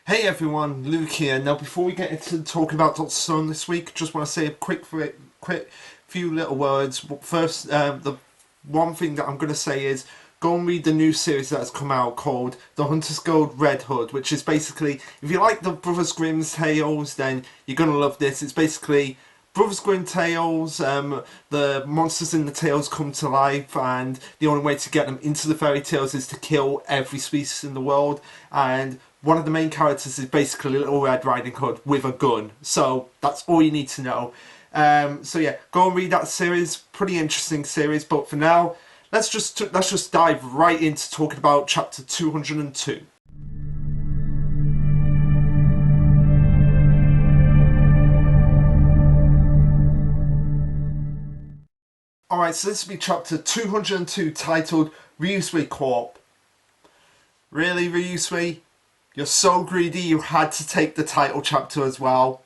Hey everyone, Luke here. Now before we get into talking about Dr. Stone this week, just want to say a quick few little words. First, the one thing that I'm going to say is go and read the new series that has come out called The Hunter's Gold Red Hood, which is basically, if you like the Brothers Grimm's tales, then you're going to love this. It's basically Brothers Grimm tales, the monsters in the tales come to life, and the only way to get them into the fairy tales is to kill every species in the world. And one of the main characters is basically Little Red Riding Hood with a gun. So that's all you need to know. So yeah, go and read that series. Pretty interesting series. But for now, let's just dive right into talking about chapter 202. Alright, so this will be chapter 202 titled Ryusui Corp. Really, Ryusui? You're so greedy you had to take the title chapter as well.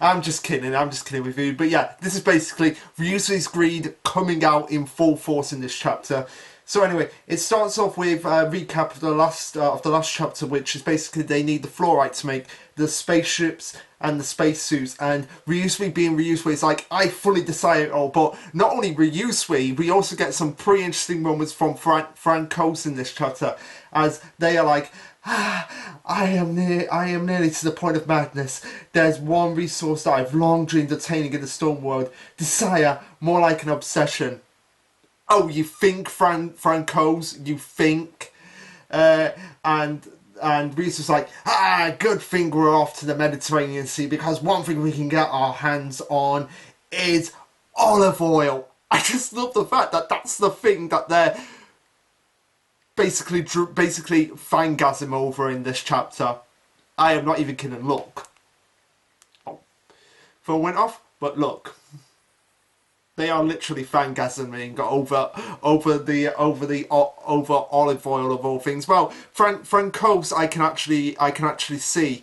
I'm just kidding with you. But yeah, this is basically Ryusui's greed coming out in full force in this chapter. So anyway, it starts off with a recap of the last chapter, which is basically they need the fluorite to make the spaceships and the spacesuits. And Ryusui being Ryusui is like, I fully desire it all. But not only Ryusui, we also get some pretty interesting moments from Francos in this chapter, as they are like, I am nearly to the point of madness. There's one resource that I've long dreamed of attaining in the stone world. Desire, more like an obsession. Oh, you think, Francos? You think? And Reese was like, good thing we're off to the Mediterranean Sea, because one thing we can get our hands on is olive oil. I just love the fact that that's the thing that they're basically fangasm over in this chapter. I am not even kidding. Look. Oh, phone went off, but look. They are literally fangasming over olive oil of all things. Well, Francos, I can actually see,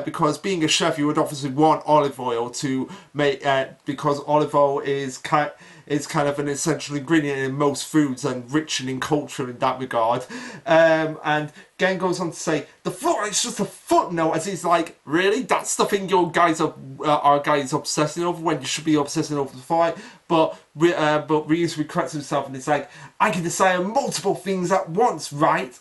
because being a chef, you would obviously want olive oil to make, because olive oil is kind of an essential ingredient in most foods and rich in culture in that regard. And Gen goes on to say, the fluorite's just a footnote, as he's like, really? That's the thing your guys are guys obsessing over, when you should be obsessing over the fluorite? But Ryusui corrects himself and he's like, I can desire multiple things at once, right?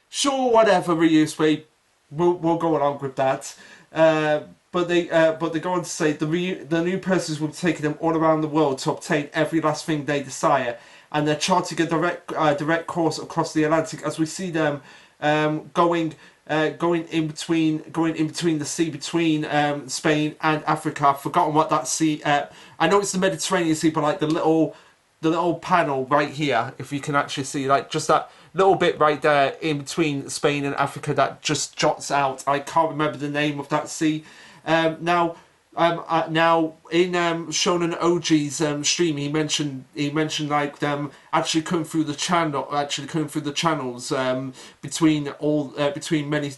Sure, whatever, Ryusui. We'll go along with that. But they go on to say the new persons will be taking them all around the world to obtain every last thing they desire, and they're charting a direct course across the Atlantic, as we see them going in between the sea between Spain and Africa. I've forgotten what that sea. I know it's the Mediterranean Sea, but like the little panel right here, if you can actually see, like just that little bit right there in between Spain and Africa that just jots out. I can't remember the name of that sea. Now in Shonen OG's stream, he mentioned like them actually coming through the channels between many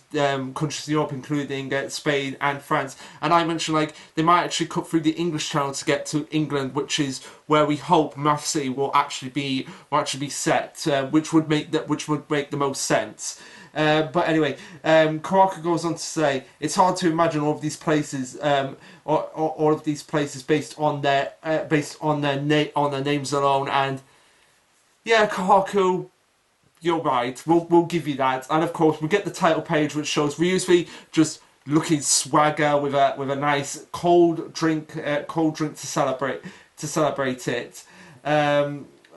countries in Europe, including Spain and France. And I mentioned like they might actually cut through the English Channel to get to England, which is where we hope Math City will actually be set, which would make the most sense. But anyway, Karaka goes on to say it's hard to imagine all of these places, all of these places based on their names alone. And yeah, Kahaku, you're right. We'll give you that. And of course, we get the title page, which shows Ryusui just looking swagger with a nice cold drink to celebrate it.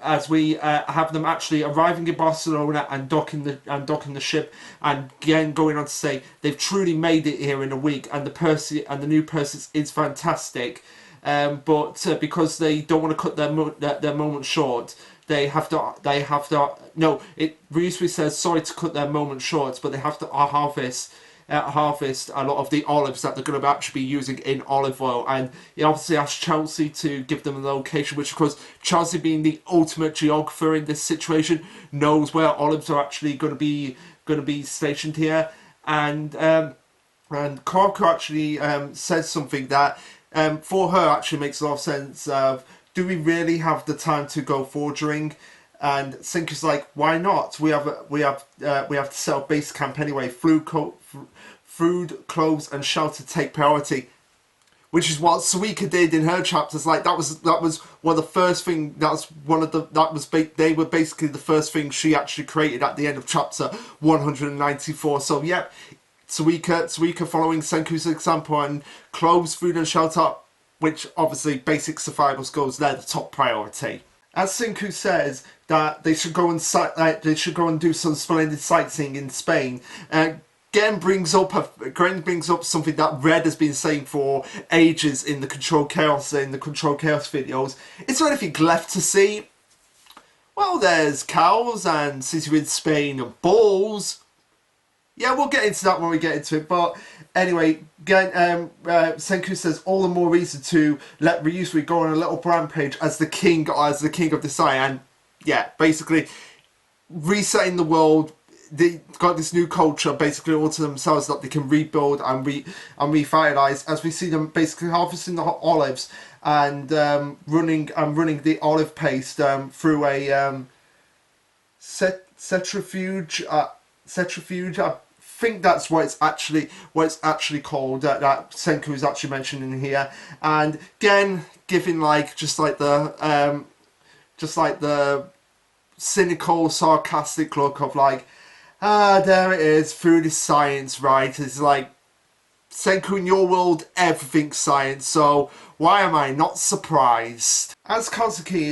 As we have them actually arriving in Barcelona and docking the ship, and again going on to say they've truly made it here in a week, and the new Perseus is fantastic, but because they don't want to cut their moment short, Ryusui says sorry to cut their moment short, but they have to harvest a lot of the olives that they're going to actually be using in olive oil. And he obviously asked Chelsea to give them a location, which of course Chelsea, being the ultimate geographer in this situation, knows where olives are actually going to be stationed here. And Korko actually says something that for her actually makes a lot of sense. Of, do we really have the time to go foraging? And Senku's like, why not? We have to set up base camp anyway. Food, clothes, and shelter take priority, which is what Suika did in her chapters. Like that was one of the first thing. They were basically the first thing she actually created at the end of chapter 194. So yeah, Suika following Senku's example, and clothes, food, and shelter, which obviously basic survival skills, they're the top priority. As Senku says that they should go and do some splendid sightseeing in Spain. Gren brings up something that Red has been saying for ages in the Control Chaos videos. Is there anything left to see? Well, there's cows and city in Spain and balls. Yeah, we'll get into that when we get into it. But anyway, Senku says all the more reason to let Ryusui go on a little rampage as the king of Desai, and yeah, basically resetting the world. They got this new culture basically all to themselves that they can rebuild and revitalize, as we see them basically harvesting the olives and running the olive paste through a centrifuge. I think that's what it's actually called. That Senku is actually mentioned in here, and again giving just like the cynical, sarcastic look of like, there it is, food is science, right? It's like, Senku, in your world, everything's science, so why am I not surprised? As Kazuki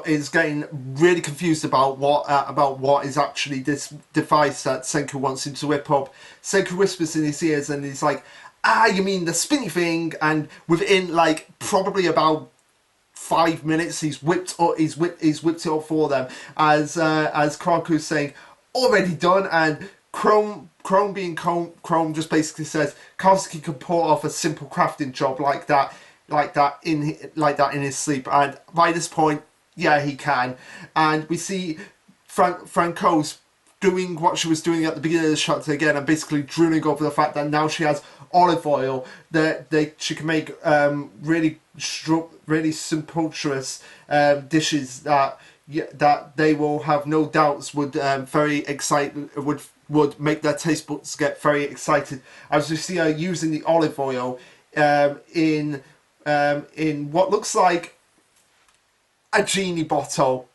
is getting really confused about what is actually this device that Senku wants him to whip up, Senku whispers in his ears and he's like, you mean the spinny thing? And within like probably about 5 minutes, he's whipped it up for them, as Kraku's saying, already done. And Chrome just basically says Kazuki can pull off a simple crafting job like that in his sleep, and by this point, yeah, he can. And we see Franco's doing what she was doing at the beginning of the chapter again, and basically drooling over the fact that now she has olive oil that she can make really sumptuous dishes that they will have no doubts would make their taste buds get very excited, as we see her using the olive oil in what looks like a genie bottle.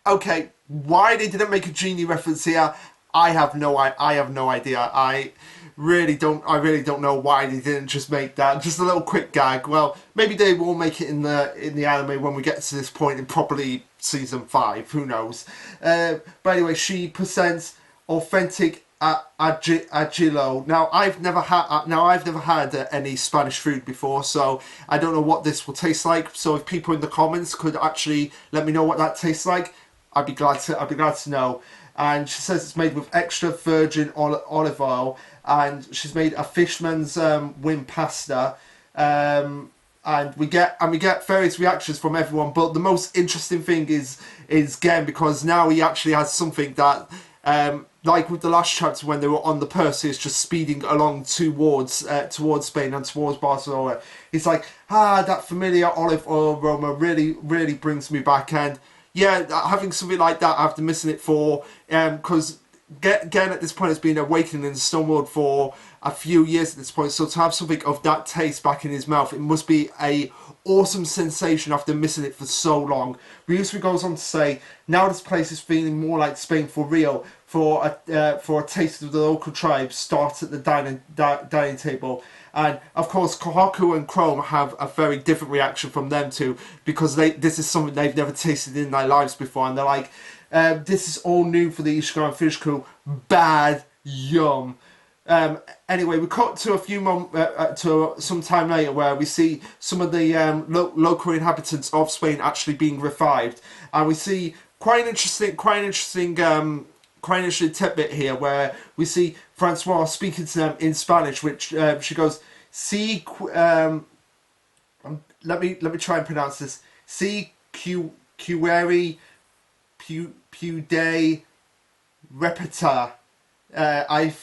Okay, why they didn't make a genie reference here, I have no idea. I really don't know why they didn't just make that just a little quick gag. Well, maybe they will make it in the anime when we get to this point in probably season 5. Who knows? But anyway, she presents authentic agilo. Now I've never had any Spanish food before, so I don't know what this will taste like. So if people in the comments could actually let me know what that tastes like, I'd be glad to know. And she says it's made with extra virgin olive oil, and she's made a fishman's whim pasta. And we get various reactions from everyone, but the most interesting thing is Gen, because now he actually has something that like with the last chapter when they were on the Perseus just speeding along towards Spain and towards Barcelona. It's like, that familiar olive oil aroma really brings me back. And yeah, having something like that after missing it for, because Gen at this point has been awakening in the stone world for a few years at this point, so to have something of that taste back in his mouth, it must be a awesome sensation after missing it for so long. Ryusui goes on to say, now this place is feeling more like Spain for real, for a taste of the local tribes starts at the dining table. And of course Kohaku and Chrome have a very different reaction from them too, because this is something they've never tasted in their lives before, and they're like, this is all new for the Ichigo Fish Crew. Bad, yum. Anyway, we cut to to some time later where we see some of the local inhabitants of Spain actually being revived, and we see quite an interesting tidbit here where we see Francois speaking to them in Spanish, which she goes, "Si, let me try and pronounce this. Si queri pude repeta." I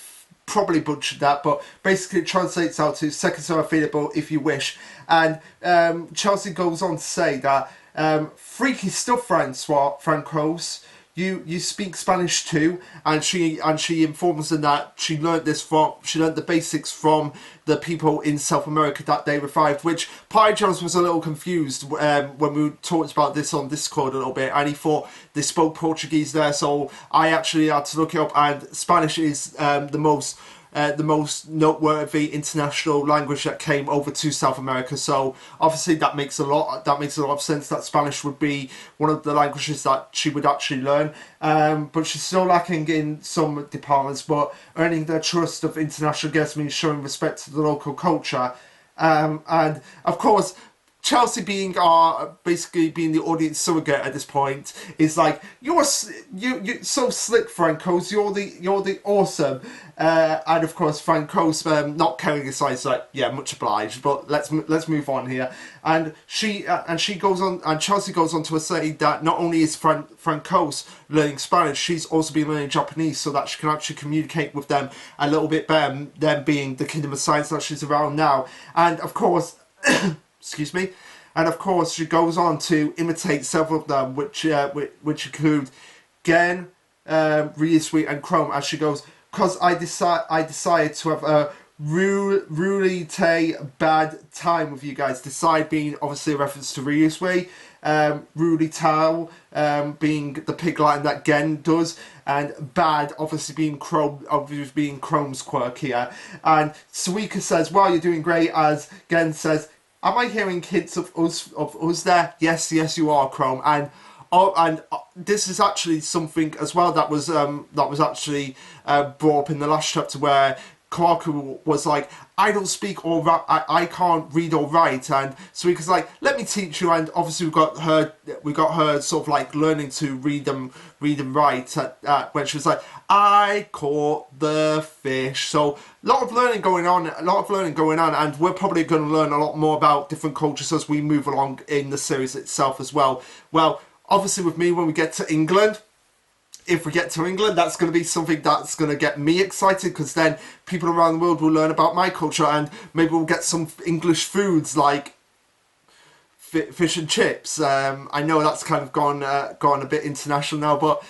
probably butchered that, but basically it translates out to "seconds are available if you wish." And Chelsea goes on to say that Freaky stuff, Francos. You speak Spanish too, and she informs them that she learned the basics from the people in South America that they revived. Which Pi Jones was a little confused when we talked about this on Discord a little bit, and he thought they spoke Portuguese there. So I actually had to look it up, and Spanish is the most noteworthy international language that came over to South America. So obviously that makes a lot of sense that Spanish would be one of the languages that she would actually learn. But she's still lacking in some departments. But earning the trust of international guests means showing respect to the local culture. And of course, Chelsea basically being the audience surrogate at this point is like, you're so slick, Francos. You're the awesome. And of course, Francos not carrying his size, like, yeah, much obliged. But let's move on here. And she goes on, and Chelsea goes on to say that not only is Francos learning Spanish, she's also been learning Japanese so that she can actually communicate with them a little bit better. Them being the Kingdom of Science that she's around now, and of course. Excuse me, and of course she goes on to imitate several of them, which include Gen, Ryusui, and Chrome. As she goes, because I decided to have a really bad time with you guys. Decide being obviously a reference to Ryusui, really Tao being the pig line that Gen does, and bad obviously being Chrome's quirk here. And Suika says, "Wow, you're doing great." As Gen says, "Am I hearing hints of us there?" Yes, you are, Chrome. And this is actually something as well that was actually brought up in the last chapter, where Kawaku was like, "I don't speak or I can't read or write," and Suika's like, "Let me teach you." And obviously we got her sort of like learning to read and write when she was like, "I caught the fish." So a lot of learning going on, and we're probably going to learn a lot more about different cultures as we move along in the series itself as well. Well, obviously with me, when we get to England, if we get to England, that's going to be something that's going to get me excited, because then people around the world will learn about my culture, and maybe we'll get some English foods like fish and chips. I know that's kind of gone a bit international now, but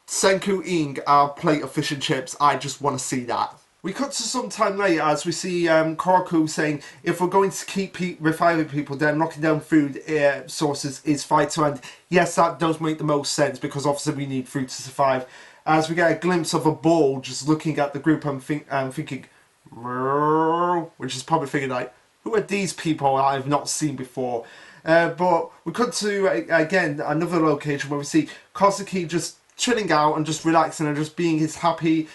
Senku Ing, our plate of fish and chips, I just want to see that. We cut to some time later as we see Koroku saying, if we're going to keep reviving people, then knocking down food sources is vital. And yes, that does make the most sense, because obviously we need food to survive. As we get a glimpse of a bull just looking at the group, I'm thinking, which is probably thinking like, who are these people I've not seen before? But we cut to, again, another location where we see Kosuke just chilling out and just relaxing and just being his happy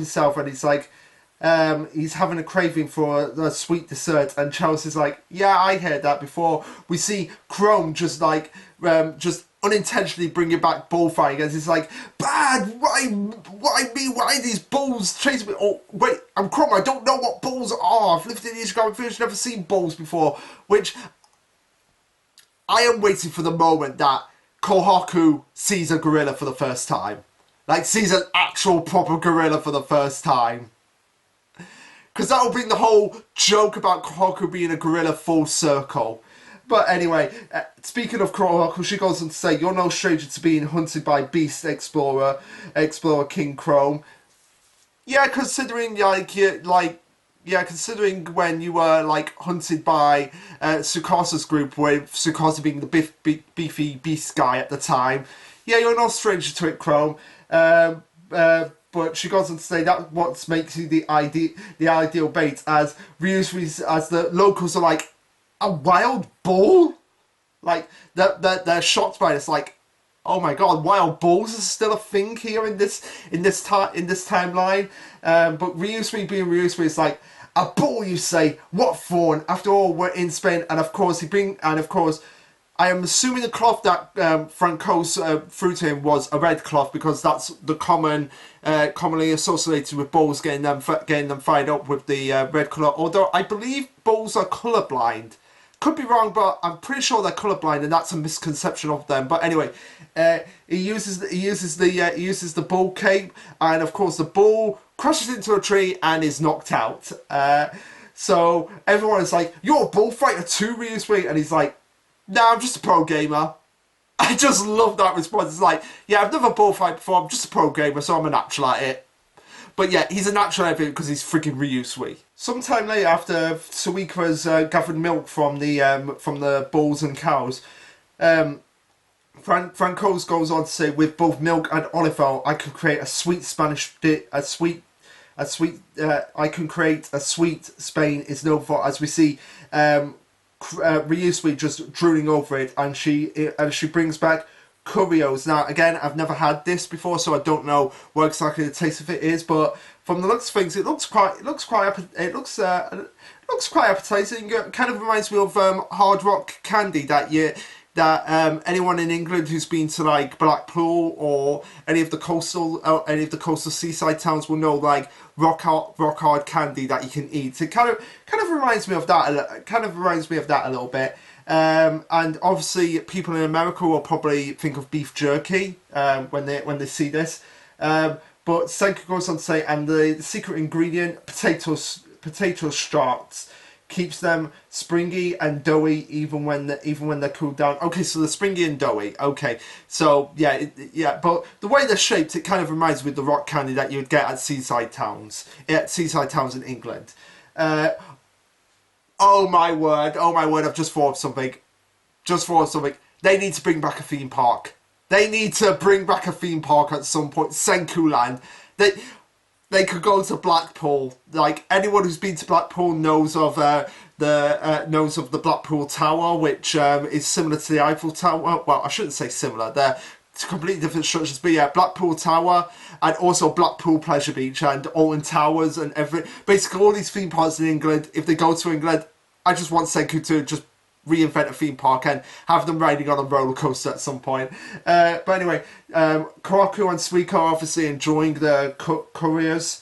self, and he's like, he's having a craving for a sweet dessert, and Chelsea's like, yeah, I heard that before. We see Chrome just like just unintentionally bringing back bullfighting, as he's like, bad, why me, why these bulls chasing me? Oh wait, I'm Chrome, I don't know what bulls are, I've lived in the Ishigami village, never seen bulls before. Which I am waiting for the moment that Kohaku sees a gorilla for the first time. Like, sees an actual proper gorilla for the first time. Because that will bring the whole joke about Kohaku being a gorilla full circle. But anyway, speaking of Kohaku, she goes on to say, you're no stranger to being hunted by Beast Explorer King Chrome. Yeah, considering considering when you were like hunted by Tsukasa's group, with Tsukasa being the beefy beast guy at the time. Yeah, you're no stranger to it, Chrome. But she goes on to say that what makes you the ideal bait, as the locals are like, a wild bull? Like, they're shocked by this, like, oh my god, wild bulls is still a thing here in this timeline. But Ryusui being Ryusui is like, a bull, you say? What for? And after all, we're in Spain, and of course I am assuming the cloth that Francos threw to him was a red cloth, because that's the commonly associated with bulls getting them fired up with the red colour. Although I believe bulls are colourblind. Could be wrong, but I'm pretty sure they're colourblind, and that's a misconception of them. But anyway, he uses the bull cape, and of course the bull crashes into a tree and is knocked out. So everyone is like, "You're a bullfighter too, Ryusui," and he's like, Nah, I'm just a pro gamer. I just love that response. It's like, yeah, I've never bullfight before. I'm just a pro gamer, so I'm a natural at it. But yeah, he's a natural at it because he's freaking Ryusui. Sometime later, after Suika has gathered milk from the bulls and cows, Francois goes on to say, with both milk and olive oil, I can create a sweet Spanish I can create a sweet Spain is known for, as we see Ryusui just drooling over it, and she brings back Curios. Now, again, I've never had this before, so I don't know what exactly the taste of it is, but from the looks of things, it looks quite appetizing. It kind of reminds me of hard rock candy that anyone in England who's been to like Blackpool or any of the coastal seaside towns will know, like rock hard candy that you can eat. It kind of reminds me of that. Kind of reminds me of that a little bit. And obviously, people in America will probably think of beef jerky when they see this. But Senku goes on to say, and the secret ingredient, potato starch, keeps them springy and doughy even when they're cooled down. Okay, so they're springy and doughy. Okay, so yeah, but the way they're shaped, it kind of reminds me of the rock candy that you would get at seaside towns in England. Oh my word! I've just thought of something. They need to bring back a theme park. They need to bring back a theme park at some point. Senku Land. They could go to Blackpool. Like, anyone who's been to Blackpool knows of the Blackpool Tower, which is similar to the Eiffel Tower. Well, I shouldn't say similar. They're completely different structures. But yeah, Blackpool Tower and also Blackpool Pleasure Beach and Alton Towers and basically all these theme parks in England. If they go to England, I just want Senku to just reinvent a theme park and have them riding on a roller coaster at some point. But anyway, Kawaku and Suika are obviously enjoying the couriers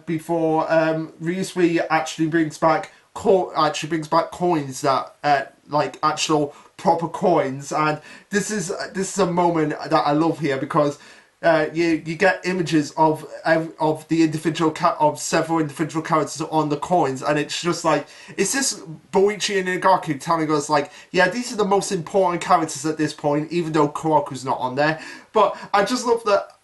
before Ryusui actually brings back coins that like actual proper coins, and this is a moment that I love here because you get images of the of several individual characters on the coins, and it's just like, it's this Boichi and Nagaku telling us like, yeah, these are the most important characters at this point, even though Kawaku's not on there. But I just love that.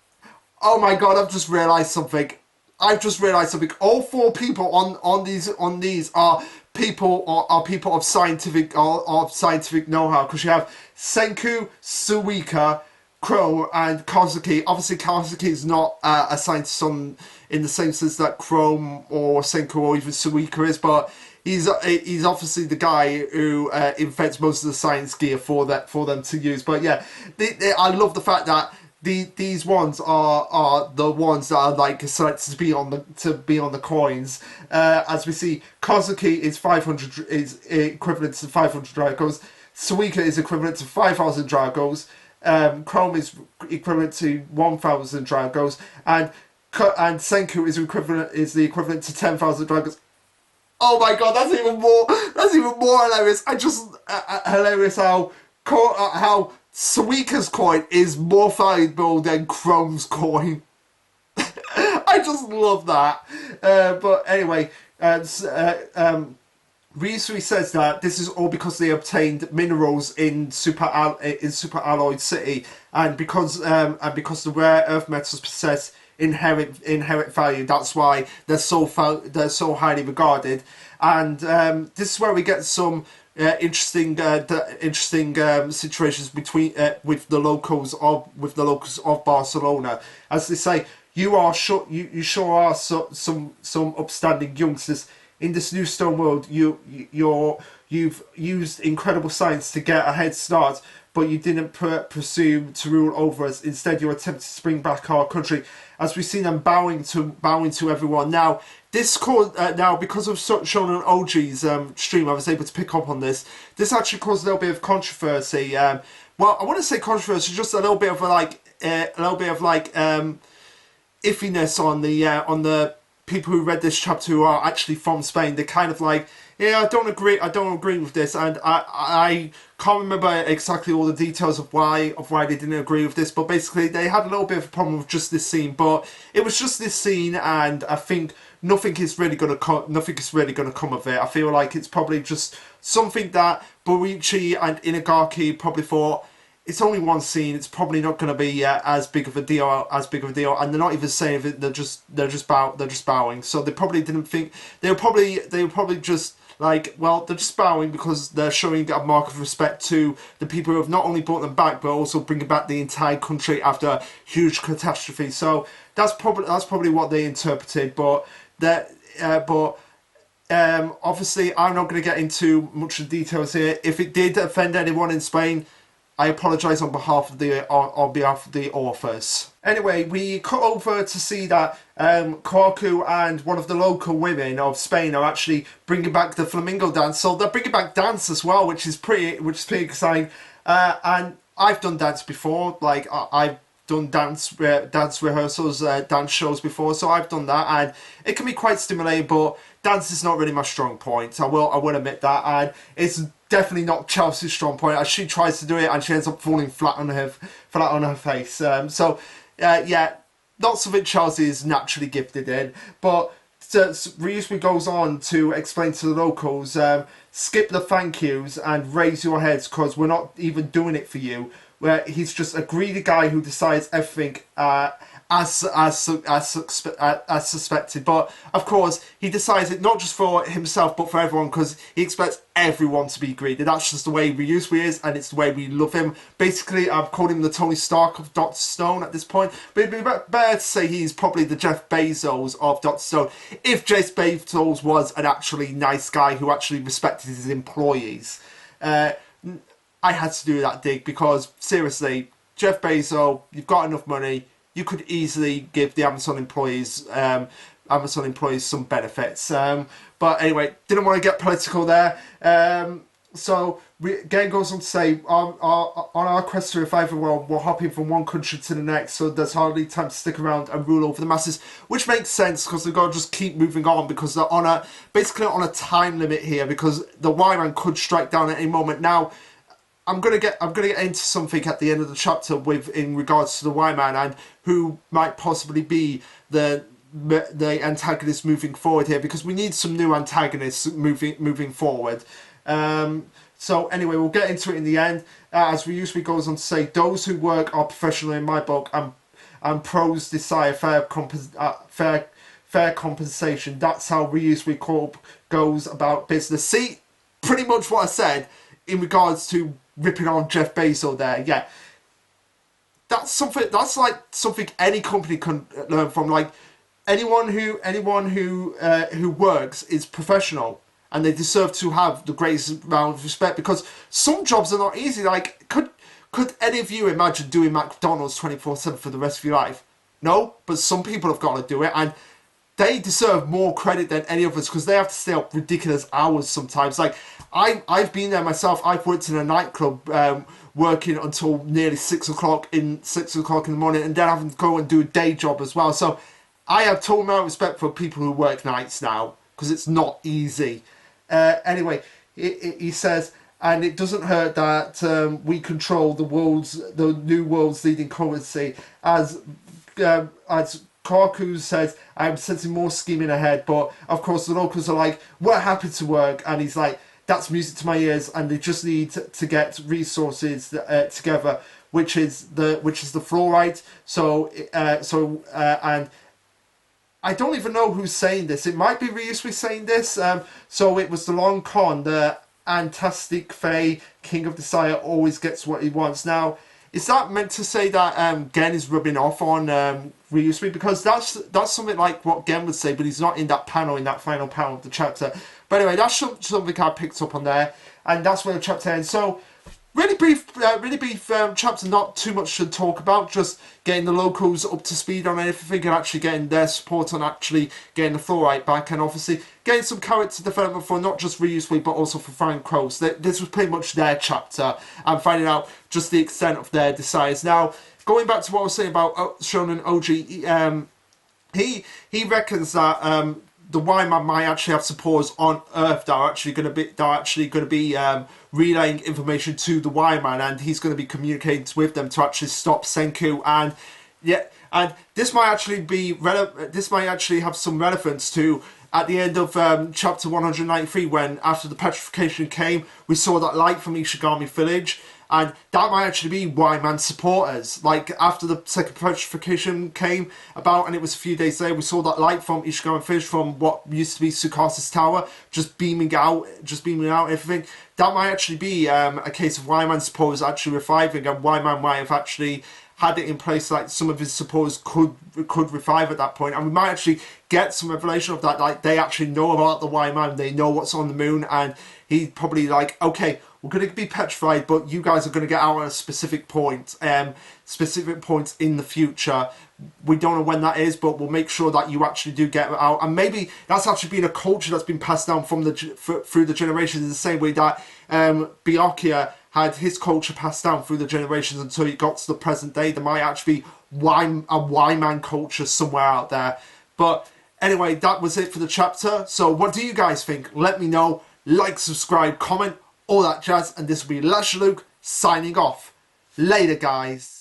Oh my god, I've just realised something. All four people on these are people of scientific know-how, because you have Senku, Suika, Crow, and Kazuki. Obviously, Kazuki is not a scientist in the same sense that Chrome or Senku or even Suika is, but he's obviously the guy who invents most of the science gear for them to use. But yeah, I love the fact that these ones are the ones that are like selected to be on the coins. As we see, Kazuki is equivalent to 500 Dragos. Suika is equivalent to 5,000 Dragos. Chrome is equivalent to 1,000 Dragos, and Senku is the equivalent to 10,000 Dragos. Oh my god, that's even more hilarious. I just hilarious how Suika's coin is more valuable than Chrome's coin. I just love that. But anyway, Ryusui says that this is all because they obtained minerals in Super Alloy City, and because the rare earth metals possess inherent value. That's why they're so highly regarded. And this is where we get some interesting situations with the locals of Barcelona, as they say, you sure are some upstanding youngsters. In this new stone world, you've used incredible science to get a head start, but you didn't presume to rule over us. Instead, you attempted to bring back our country. As we see them bowing to everyone. Now, this because of Shonen OG's stream, I was able to pick up on this. This actually caused a little bit of controversy. Well, I want to say controversy, just a little bit of iffiness on the people who read this chapter who are actually from Spain, they're kind of like, yeah, I don't agree with this, and I can't remember exactly all the details of why they didn't agree with this, but basically they had a little bit of a problem with just this scene, but it was just this scene, and I think nothing is really gonna come of it. I feel like it's probably just something that Borichi and Inagaki probably thought, it's only one scene. It's probably not going to be as big of a deal, and they're not even saying it. They're just bowing. So they probably didn't think they were probably just like, well, they're just bowing because they're showing a mark of respect to the people who have not only brought them back but also bringing back the entire country after a huge catastrophe. So that's probably what they interpreted. But that obviously, I'm not going to get into much of the details here. If it did offend anyone in Spain, I apologise on behalf of the authors. Anyway, we cut over to see that Kwaku and one of the local women of Spain are actually bringing back the flamingo dance. So they're bringing back dance as well, which is pretty exciting. And I've done dance before. Like I've done dance rehearsals, dance shows before, so I've done that, and it can be quite stimulating. But dance is not really my strong point. I will admit that, and it's definitely not Chelsea's strong point. As she tries to do it, and she ends up falling flat on her face. Yeah, not something Chelsea is naturally gifted in. But Ryusui goes on to explain to the locals, skip the thank yous and raise your heads because we're not even doing it for you. Where he's just a greedy guy who decides everything as suspected. But of course, he decides it not just for himself but for everyone because he expects everyone to be greedy. That's just the way Ryusui is, and it's the way we love him. Basically, I've called him the Tony Stark of Dr. Stone at this point, but it'd be better to say he's probably the Jeff Bezos of Dr. Stone, if Jeff Bezos was an actually nice guy who actually respected his employees. I had to do that dig because, seriously, Jeff Bezos, you've got enough money, you could easily give the Amazon employees some benefits. But anyway, didn't want to get political there. So again goes on to say, on our quest to revive the world, we're hopping from one country to the next, so there's hardly time to stick around and rule over the masses, which makes sense because they've got to just keep moving on because they're basically on a time limit here because the Y-Man could strike down at any moment. Now, I'm gonna get into something at the end of the chapter in regards to the Y-Man and who might possibly be the antagonist moving forward here, because we need some new antagonists moving forward. So anyway, we'll get into it in the end. As Ryusui goes on to say, those who work are professional in my book, and pros desire fair compensation. That's how Ryusui Corp goes about business. See, pretty much what I said in regards to ripping on Jeff Bezos there. Yeah, that's like something any company can learn from. Like anyone who works is professional, and they deserve to have the greatest amount of respect because some jobs are not easy. Like could any of you imagine doing McDonald's 24/7 for the rest of your life? No, but some people have got to do it, and they deserve more credit than any of us because they have to stay up ridiculous hours sometimes. Like I've been there myself. I've worked in a nightclub, working until nearly 6 o'clock in the morning, and then having to go and do a day job as well. So I have total amount of respect for people who work nights now because it's not easy. Anyway, he says, and it doesn't hurt that we control the new world's leading currency. As Kaku says, I'm sensing more scheming ahead, but of course the locals are like, we're happy to work, and he's like, that's music to my ears, and they just need to get resources together, which is the fluoride. And I don't even know who's saying this. It might be Ryusui saying this. So it was the long con, the Antastic Fae, King of Desire, always gets what he wants. Now, is that meant to say that Gen is rubbing off on Ryusui? Because that's something like what Gen would say, but he's not in that final panel of the chapter. But anyway, that's something I picked up on there, and that's where the chapter ends. So, really brief chapter, not too much to talk about, just getting the locals up to speed on everything and actually getting their support on actually getting the fluorite back, and obviously getting some character development for not just Ryusui but also for Frank Crows. This was pretty much their chapter, and finding out just the extent of their desires. Now, going back to what I was saying about Shonen OG he reckons that the Y-Man might actually have supporters on Earth that are actually going to be relaying information to the Y-Man, and he's going to be communicating with them to actually stop Senku. And yeah, and this might actually be this might actually have some relevance to at the end of chapter 193, when after the petrification came, we saw that light from Ishigami Village. And that might actually be Y-Man supporters. Like, after the second petrification came about, and it was a few days later, we saw that light from Ishigami Village, from what used to be Tsukasa's tower, just beaming out everything. That might actually be a case of Y-Man supporters actually reviving, and Y-Man might have actually had it in place, like some of his supporters could revive at that point, and we might actually get some revelation of that. Like, they actually know about the Y-Man, they know what's on the moon, and he's probably like, okay, we're going to be petrified, but you guys are going to get out at a specific point, specific points in the future. We don't know when that is, but we'll make sure that you actually do get out. And maybe that's actually been a culture that's been passed down from through the generations, in the same way that Byakuya had his culture passed down through the generations until it got to the present day. There might actually be a Y-Man culture somewhere out there. But anyway, that was it for the chapter. So what do you guys think? Let me know. Like, subscribe, comment, all that jazz. And this will be Lasherluke signing off. Later, guys.